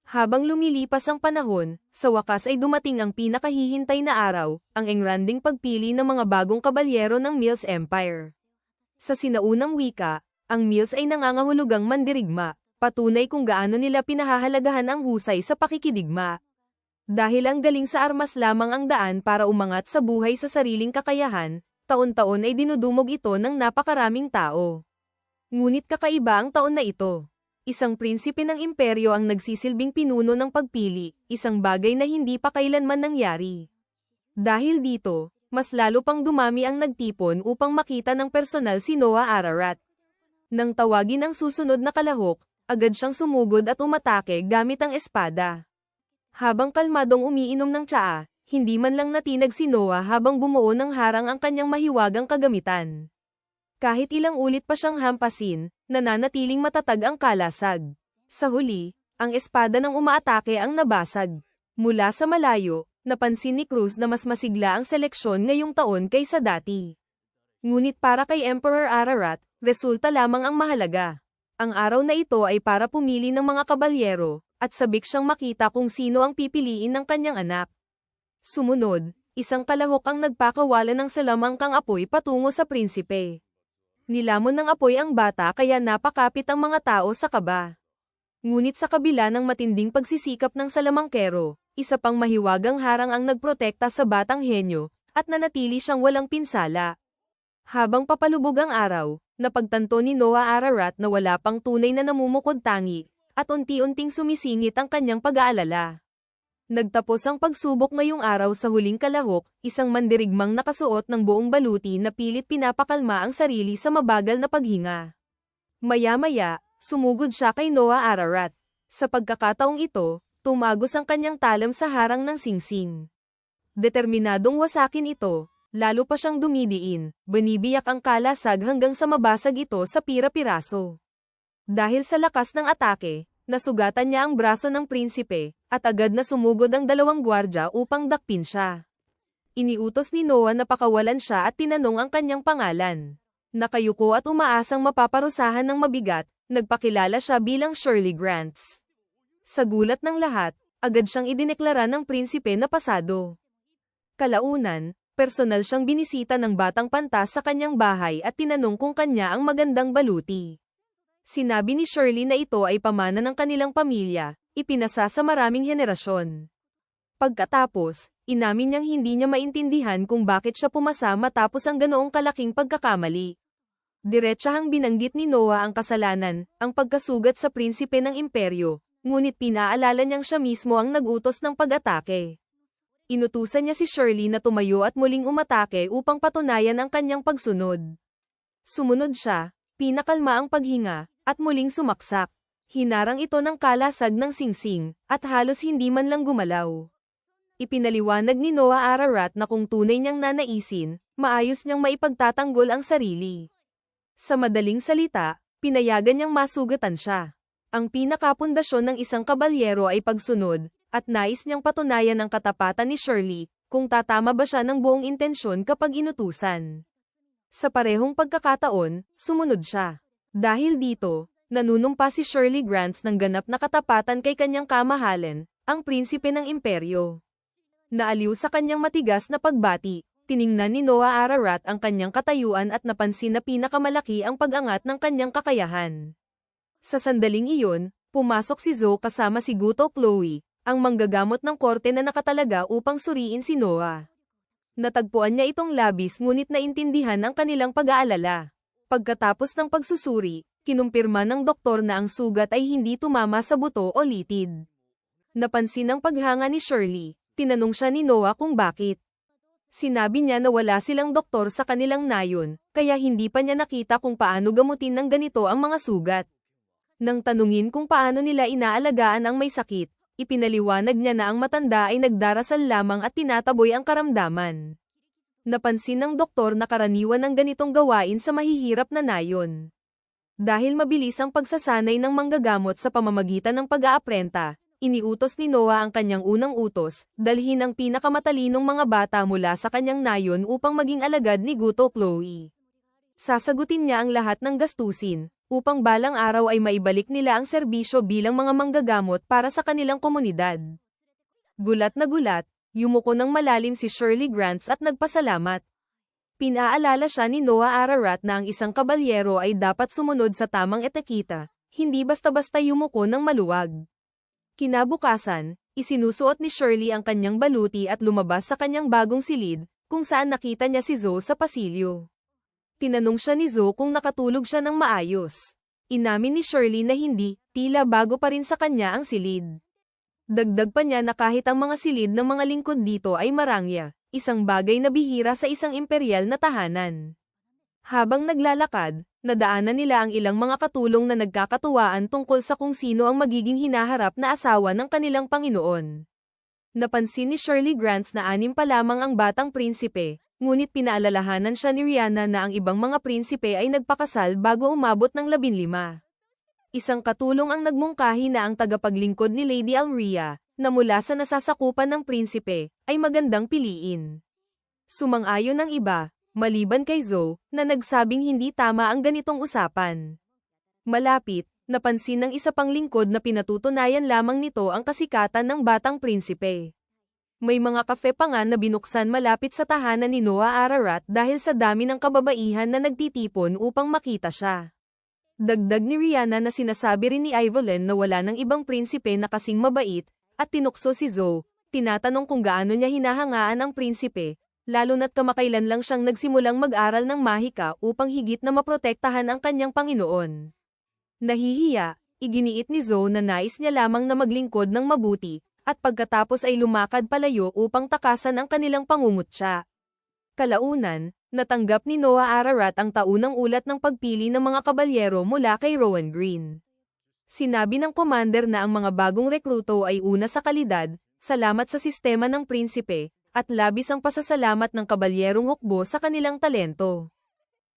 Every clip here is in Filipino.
Habang lumilipas ang panahon, sa wakas ay dumating ang pinakahihintay na araw, ang engranding pagpili ng mga bagong kabalyero ng Mills Empire. Sa sinaunang wika, ang Mills ay nangangahulugang mandirigma, patunay kung gaano nila pinahahalagahan ang husay sa pakikidigma. Dahil ang galing sa armas lamang ang daan para umangat sa buhay sa sariling kakayahan, taon-taon ay dinudumog ito ng napakaraming tao. Ngunit kakaiba ang taon na ito. Isang prinsipe ng imperyo ang nagsisilbing pinuno ng pagpili, isang bagay na hindi pa kailanman nangyari. Dahil dito, mas lalo pang dumami ang nagtipon upang makita ng personal si Noah Ararat. Nang tawagin ang susunod na kalahok, agad siyang sumugod at umatake gamit ang espada. Habang kalmadong umiinom ng tsaa, hindi man lang natinag si Noah habang bumuo ng harang ang kanyang mahiwagang kagamitan. Kahit ilang ulit pa siyang hampasin, nananatiling matatag ang kalasag. Sa huli, ang espada ng umaatake ang nabasag. Mula sa malayo, napansin ni Cruz na mas masigla ang seleksyon ngayong taon kaysa dati. Ngunit para kay Emperor Ararat, resulta lamang ang mahalaga. Ang araw na ito ay para pumili ng mga kabalyero, at sabik siyang makita kung sino ang pipiliin ng kanyang anak. Sumunod, isang kalahok ang nagpakawala ng salamangkang apoy patungo sa prinsipe. Nilamon ng apoy ang bata kaya napakapit ang mga tao sa kaba. Ngunit sa kabila ng matinding pagsisikap ng salamangkero, isa pang mahiwagang harang ang nagprotekta sa batang henyo, at nanatili siyang walang pinsala. Habang papalubog ang araw, napagtanto ni Noah Ararat na wala pang tunay na namumukod tangi, at unti-unting sumisingit ang kanyang pag-aalala. Nagtapos ang pagsubok ngayong araw sa huling kalahok, isang mandirigmang nakasuot ng buong baluti na pilit pinapakalma ang sarili sa mabagal na paghinga. Maya-maya, sumugod siya kay Noah Ararat. Sa pagkakataong ito, tumagos ang kanyang talam sa harang ng singsing. Determinadong wasakin ito, lalo pa siyang dumidiin, binibiyak ang kalasag hanggang sa mabasag ito sa pira-piraso. Dahil sa lakas ng atake, nasugatan niya ang braso ng prinsipe, at agad na sumugod ang dalawang gwardya upang dakpin siya. Iniutos ni Noah na pakawalan siya at tinanong ang kanyang pangalan. Nakayuko at umaasang mapaparusahan ng mabigat, nagpakilala siya bilang Shirley Grants. Sa gulat ng lahat, agad siyang idineklara ng prinsipe na pasado. Kalaunan, personal siyang binisita ng batang pantas sa kanyang bahay at tinanong kung kanya ang magandang baluti. Sinabi ni Shirley na ito ay pamana ng kanilang pamilya, ipinasa sa maraming henerasyon. Pagkatapos, inamin niyang hindi niya maintindihan kung bakit siya pumasa matapos ang ganoong kalaking pagkakamali. Diretsahang binanggit ni Noah ang kasalanan, ang pagkasugat sa prinsipe ng imperyo, ngunit pinaalala niyang siya mismo ang nag-utos ng pag-atake. Inutusan niya si Shirley na tumayo at muling umatake upang patunayan ang kanyang pagsunod. Sumunod siya, pinakalma ang paghinga, at muling sumaksak. Hinarang ito ng kalasag ng singsing, at halos hindi man lang gumalaw. Ipinaliwanag ni Noah Ararat na kung tunay niyang nanaisin, maayos niyang maipagtatanggol ang sarili. Sa madaling salita, pinayagan niyang masugatan siya. Ang pinakapundasyon ng isang kabalyero ay pagsunod, at nais niyang patunayan ang katapatan ni Shirley, kung tatama ba siya ng buong intensyon kapag inutusan. Sa parehong pagkakataon, sumunod siya. Dahil dito, nanunumpa si Shirley Grants ng ganap na katapatan kay kanyang kamahalan, ang prinsipe ng imperyo. Naaliw sa kanyang matigas na pagbati, tiningnan ni Noah Ararat ang kanyang katayuan at napansin na pinakamalaki ang pag-angat ng kanyang kakayahan. Sa sandaling iyon, pumasok si Zoe kasama si Guto Chloe, ang manggagamot ng korte na nakatalaga upang suriin si Noah. Natagpuan niya itong labis ngunit naintindihan ang kanilang pag-aalala. Pagkatapos ng pagsusuri, kinumpirma ng doktor na ang sugat ay hindi tumama sa buto o litid. Napansin ang paghanga ni Shirley, tinanong siya ni Noah kung bakit. Sinabi niya na wala silang doktor sa kanilang nayon, kaya hindi pa niya nakita kung paano gamutin ng ganito ang mga sugat. Nang tanungin kung paano nila inaalagaan ang may sakit, ipinaliwanag niya na ang matanda ay nagdarasal lamang at tinataboy ang karamdaman. Napansin ng doktor na karaniwan ng ganitong gawain sa mahihirap na nayon. Dahil mabilis ang pagsasanay ng manggagamot sa pamamagitan ng pag-aaprenta, iniutos ni Noah ang kanyang unang utos, dalhin ang pinakamatalinong mga bata mula sa kanyang nayon upang maging alagad ni Guto Chloe. Sasagutin niya ang lahat ng gastusin, upang balang araw ay maibalik nila ang serbisyo bilang mga manggagamot para sa kanilang komunidad. Gulat na gulat, yumuko ng malalim si Shirley Grants at nagpasalamat. Pinaalala siya ni Noah Ararat na ang isang kabalyero ay dapat sumunod sa tamang etiketa, hindi basta-basta yumuko ng maluwag. Kinabukasan, isinusuot ni Shirley ang kanyang baluti at lumabas sa kanyang bagong silid, kung saan nakita niya si Zoe sa pasilyo. Tinanong siya ni Zoe kung nakatulog siya ng maayos. Inamin ni Shirley na hindi, tila bago pa rin sa kanya ang silid. Dagdag pa niya na kahit ang mga silid ng mga lingkod dito ay marangya, isang bagay na bihira sa isang imperial na tahanan. Habang naglalakad, nadaanan nila ang ilang mga katulong na nagkakatuwaan tungkol sa kung sino ang magiging hinaharap na asawa ng kanilang Panginoon. Napansin ni Shirley Grants na 6 pa lamang ang batang prinsipe, ngunit pinaalalahanan siya ni Rihanna na ang ibang mga prinsipe ay nagpakasal bago umabot ng 15. Isang katulong ang nagmungkahi na ang tagapaglingkod ni Lady Alria, na mula sa nasasakupan ng prinsipe, ay magandang piliin. Sumang-ayon ang iba, maliban kay Zoe, na nagsabing hindi tama ang ganitong usapan. Malapit, napansin ng isa pang lingkod na pinatutunayan lamang nito ang kasikatan ng batang prinsipe. May mga kafe pa nga na binuksan malapit sa tahanan ni Noah Ararat dahil sa dami ng kababaihan na nagtitipon upang makita siya. Dagdag ni Rihanna na sinasabi rin ni Evelyn na wala ng ibang prinsipe na kasing mabait, at tinukso si Zoe, tinatanong kung gaano niya hinahangaan ang prinsipe, lalo na't kamakailan lang siyang nagsimulang mag-aral ng mahika upang higit na maprotektahan ang kanyang Panginoon. Nahihiya, iginiit ni Zoe na nais niya lamang na maglingkod ng mabuti, at pagkatapos ay lumakad palayo upang takasan ang kanilang pangungutya. Kalaunan, natanggap ni Noah Ararat ang taunang ulat ng pagpili ng mga kabalyero mula kay Rowan Green. Sinabi ng commander na ang mga bagong rekruto ay una sa kalidad, salamat sa sistema ng prinsipe, at labis ang pasasalamat ng kabalyerong hukbo sa kanilang talento.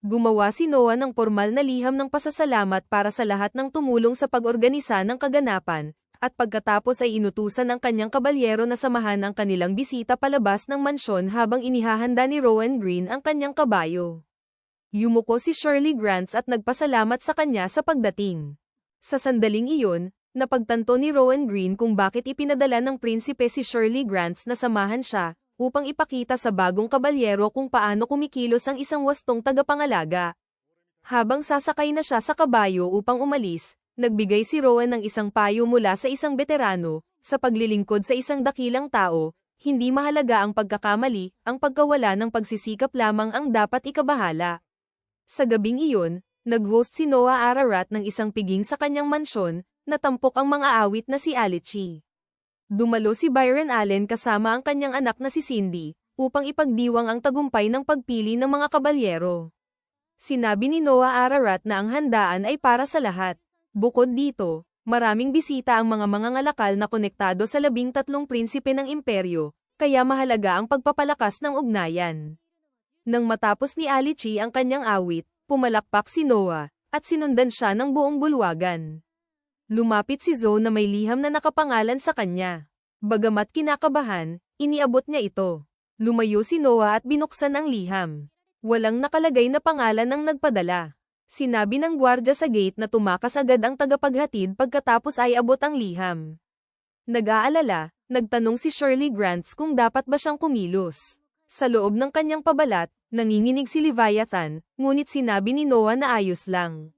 Gumawa si Noah ng formal na liham ng pasasalamat para sa lahat ng tumulong sa pag-organisa ng kaganapan, at pagkatapos ay inutusan ng kanyang kabalyero na samahan ang kanilang bisita palabas ng mansyon habang inihahanda ni Rowan Green ang kanyang kabayo. Yumuko si Shirley Grants at nagpasalamat sa kanya sa pagdating. Sa sandaling iyon, napagtanto ni Rowan Green kung bakit ipinadala ng prinsipe si Shirley Grants na samahan siya, upang ipakita sa bagong kabalyero kung paano kumikilos ang isang wastong tagapangalaga. Habang sasakay na siya sa kabayo upang umalis, nagbigay si Rowan ng isang payo mula sa isang veterano, sa paglilingkod sa isang dakilang tao, hindi mahalaga ang pagkakamali, ang pagkawala ng pagsisikap lamang ang dapat ikabahala. Sa gabing iyon, nag-host si Noah Ararat ng isang piging sa kanyang mansyon, na tampok ang mga awit na si Alichi. Dumalo si Byron Allen kasama ang kanyang anak na si Cindy, upang ipagdiwang ang tagumpay ng pagpili ng mga kabalyero. Sinabi ni Noah Ararat na ang handaan ay para sa lahat. Bukod dito, maraming bisita ang mga mangangalakal na konektado sa 13 prinsipe ng imperyo, kaya mahalaga ang pagpapalakas ng ugnayan. Nang matapos ni Alichi ang kanyang awit, pumalakpak si Noah, at sinundan siya ng buong bulwagan. Lumapit si Zoe na may liham na nakapangalan sa kanya. Bagamat kinakabahan, iniabot niya ito. Lumayo si Noah at binuksan ang liham. Walang nakalagay na pangalan ng nagpadala. Sinabi ng gwardya sa gate na tumakas agad ang tagapaghatid pagkatapos ay abot ang liham. Nag-aalala, nagtanong si Shirley Grants kung dapat ba siyang kumilos. Sa loob ng kanyang pabalat, nanginginig si Leviathan, ngunit sinabi ni Noah na ayos lang.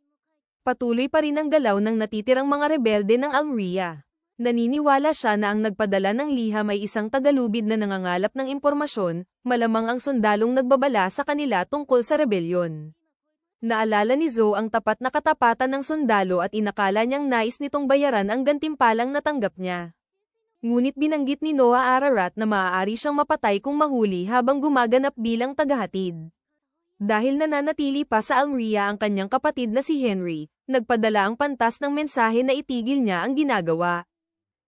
Patuloy pa rin ang galaw ng natitirang mga rebelde ng Alria. Naniniwala siya na ang nagpadala ng liham ay isang tagalubid na nangangalap ng impormasyon, malamang ang sundalong nagbabala sa kanila tungkol sa rebelyon. Naalala ni Zoe ang tapat na katapatan ng sundalo at inakala niyang nais nitong bayaran ang gantimpalang natanggap niya. Ngunit binanggit ni Noah Ararat na maaari siyang mapatay kung mahuli habang gumaganap bilang tagahatid. Dahil nananatili pa sa Alria ang kanyang kapatid na si Henry, nagpadala ang pantas ng mensahe na itigil niya ang ginagawa.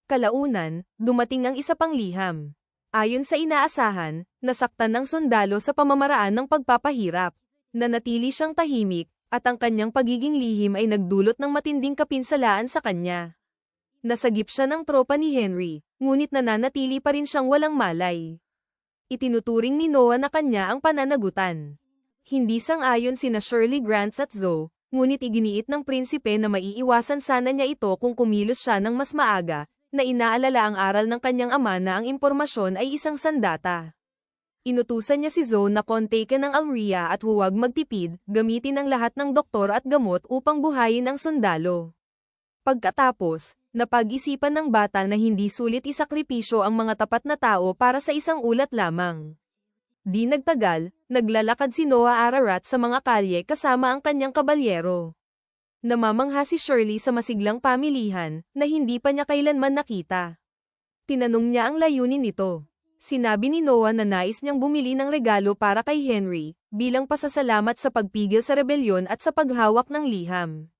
Kalaunan, dumating ang isa pang liham. Ayon sa inaasahan, nasaktan ng sundalo sa pamamaraan ng pagpapahirap. Nanatili siyang tahimik, at ang kanyang pagiging lihim ay nagdulot ng matinding kapinsalaan sa kanya. Nasagip siya ng tropa ni Henry, ngunit nananatili pa rin siyang walang malay. Itinuturing ni Noah na kanya ang pananagutan. Hindi sang-ayon sina Shirley Grants at Zoe, ngunit iginiit ng prinsipe na maiiwasan sana niya ito kung kumilos siya ng mas maaga, na inaalala ang aral ng kanyang ama na ang impormasyon ay isang sandata. Inutusan niya si Zoe na kontakin ng Alria at huwag magtipid, gamitin ang lahat ng doktor at gamot upang buhayin ang sundalo. Pagkatapos, napag-isipan ng bata na hindi sulit isakripisyo ang mga tapat na tao para sa isang ulat lamang. Di nagtagal, naglalakad si Noah Ararat sa mga kalye kasama ang kanyang kabalyero. Namamangha si Shirley sa masiglang pamilihan, na hindi pa niya kailanman nakita. Tinanong niya ang layunin nito. Sinabi ni Noah na nais niyang bumili ng regalo para kay Henry, bilang pasasalamat sa pagpigil sa rebelyon at sa paghawak ng liham.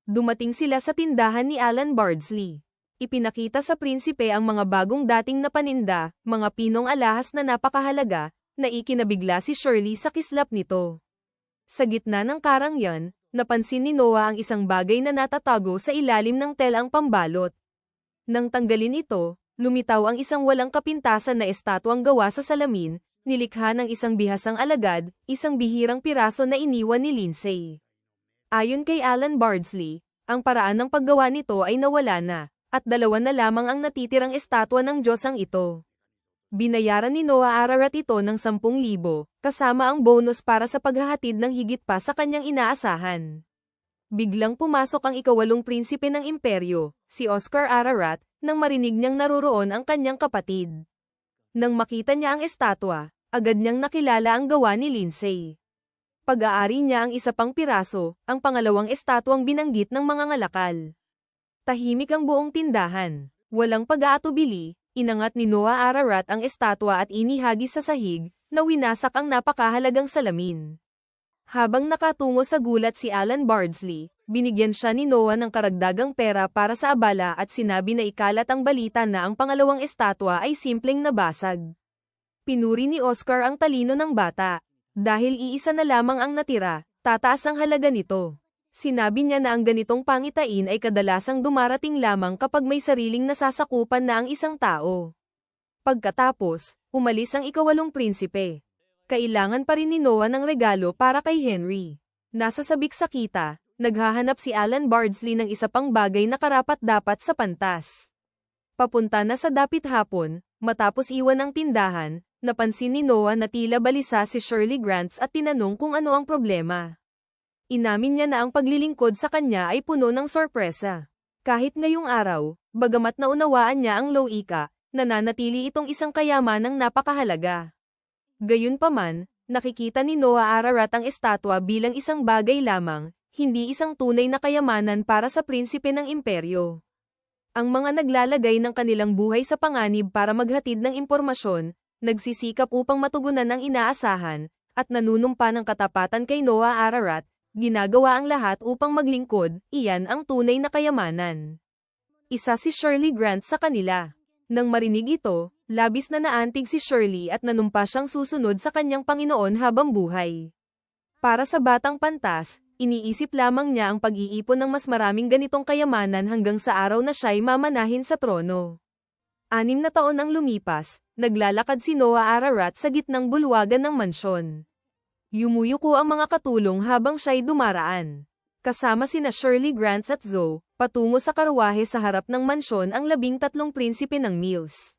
Dumating sila sa tindahan ni Alan Bardsley. Ipinakita sa prinsipe ang mga bagong dating na paninda, mga pinong alahas na napakahalaga, na ikinabigla si Shirley sa kislap nito. Sa gitna ng karangyan, napansin ni Noah ang isang bagay na natatago sa ilalim ng telang pambalot. Nang tanggalin ito, lumitaw ang isang walang kapintasan na estatwang gawa sa salamin, nilikha ng isang bihasang alagad, isang bihirang piraso na iniwan ni Lindsay. Ayon kay Alan Bardsley, ang paraan ng paggawa nito ay nawala na, at dalawa na lamang ang natitirang estatwa ng Diyosang ito. Binayaran ni Noah Ararat ito ng 10,000, kasama ang bonus para sa paghahatid ng higit pa sa kanyang inaasahan. Biglang pumasok ang ikawalong prinsipe ng imperyo, si Oscar Ararat, nang marinig niyang naroroon ang kanyang kapatid. Nang makita niya ang estatwa, agad niyang nakilala ang gawa ni Lindsay. Pag-aari niya ang isa pang piraso, ang pangalawang estatwang binanggit ng mga ngalakal. Tahimik ang buong tindahan. Walang pag-aatubili, inangat ni Noah Ararat ang estatwa at inihagis sa sahig, na winasak ang napakahalagang salamin. Habang nakatungo sa gulat si Alan Bardsley, binigyan siya ni Noah ng karagdagang pera para sa abala at sinabi na ikalat ang balita na ang pangalawang estatwa ay simpleng nabasag. Pinuri ni Oscar ang talino ng bata. Dahil iisa na lamang ang natira, tataas ang halaga nito. Sinabi niya na ang ganitong pangitain ay kadalasang dumarating lamang kapag may sariling nasasakupan na ang isang tao. Pagkatapos, umalis ang ikawalong prinsipe. Kailangan pa rin ni Noah ng regalo para kay Henry. Nasa sabik sa kita, naghahanap si Alan Bardsley ng isa pang bagay na karapat-dapat sa pantas. Papunta na sa dapit hapon, matapos iwan ang tindahan, napansin ni Noah na tila balisa si Shirley Grants at tinanong kung ano ang problema. Inamin niya na ang paglilingkod sa kanya ay puno ng sorpresa. Kahit ngayong araw, bagamat naunawaan niya ang loika, nananatili itong isang kayamanang napakahalaga. Gayunpaman, nakikita ni Noah Ararat ang estatwa bilang isang bagay lamang, hindi isang tunay na kayamanan para sa prinsipe ng imperyo. Ang mga naglalagay ng kanilang buhay sa panganib para maghatid ng impormasyon, nagsisikap upang matugunan ang inaasahan, at nanunumpa ng katapatan kay Noah Ararat, ginagawa ang lahat upang maglingkod, iyan ang tunay na kayamanan. Isa si Shirley Grant sa kanila. Nang marinig ito, labis na naantig si Shirley at nanumpa siyang susunod sa kanyang Panginoon habang buhay. Para sa batang pantas, iniisip lamang niya ang pag-iipon ng mas maraming ganitong kayamanan hanggang sa araw na siya'y mamanahin sa trono. 6 na taon ang lumipas, naglalakad si Noah Ararat sa gitnang bulwagan ng mansyon. Yumuyuko ang mga katulong habang siya'y dumaraan. Kasama sina Shirley Grants at Zoe, patungo sa karwahe sa harap ng mansyon ang 13 prinsipe ng Mills.